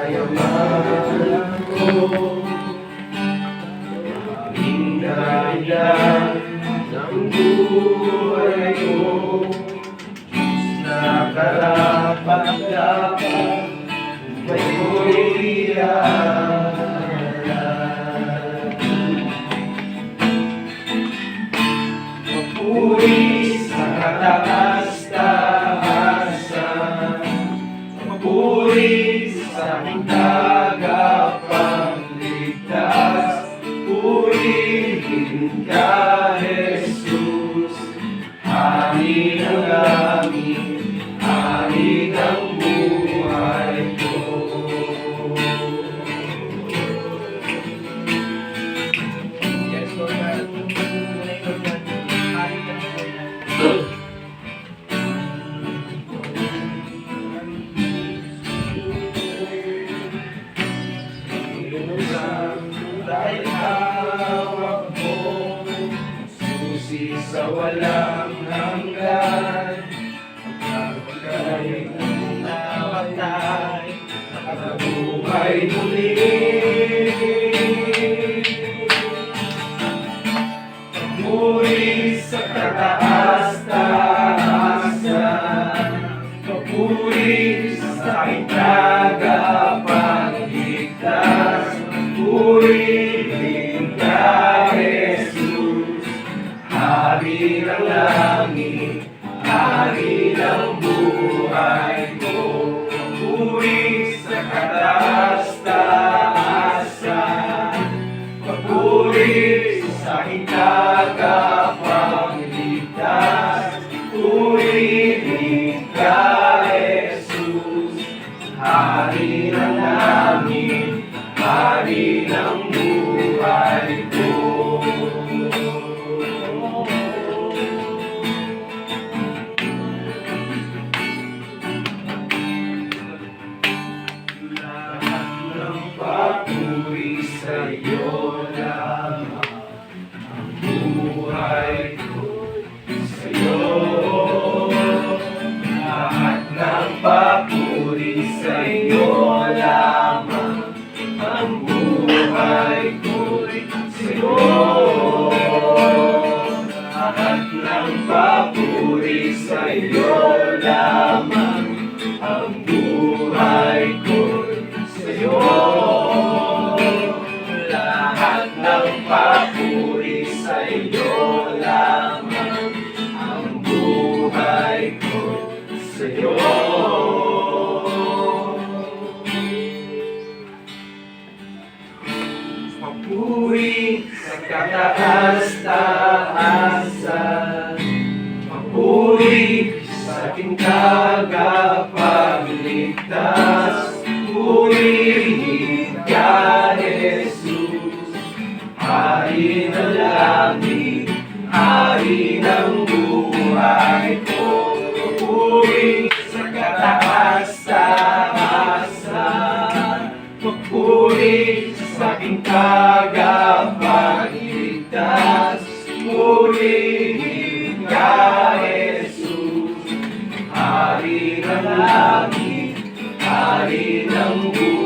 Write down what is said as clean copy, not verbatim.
kayamanan ko, aming dahilan ng buhay ko, na karapat-dapat may kulihan. Papuri sa kataas-taasan, papuri sa aking tagapagligtas, purihin ka, Jesus, Hari ng langit, Hari ng buhay ko. Yes, Lord God. Tunay, Lord God. Hari ng buhay natin. Dahil hawak mo, susi sa walang hanggan, pagkakalit ng napatay, nakabuhay muli. Papuri sa kataas-taasan, papuri sa aking tagapagligtas, purihin ka, Jesus, Hari ng langit, Hari ng buhay ko. Papuri sa kataas-taasan, papuri sa aking tagapagligtas, purihin ka, Jesus, Hari ng langit, Hari ng buhay ko. Lahat ng papuri sa iyo lamang, ang buhay ko sa iyo. Lahat ng papuri sa iyo lamang, ang buhay ko'y sa'yo. Lahat ng papuri sa'yo lamang, ang buhay ko'y sa'yo. Lahat ng papuri sa'yo lamang, ang buhay ko'y sa'yo. Papuri sa kataas-taasan, papuri sa aking tagapagligtas, purihin ka, Jesus, Hari ng langit, Hari ng buhay ko. Papuri sa kataas-taasan, papuri sa aking tagapagligtas, purihin ka, Jesus, Hari ng langit, Hari ng buhay.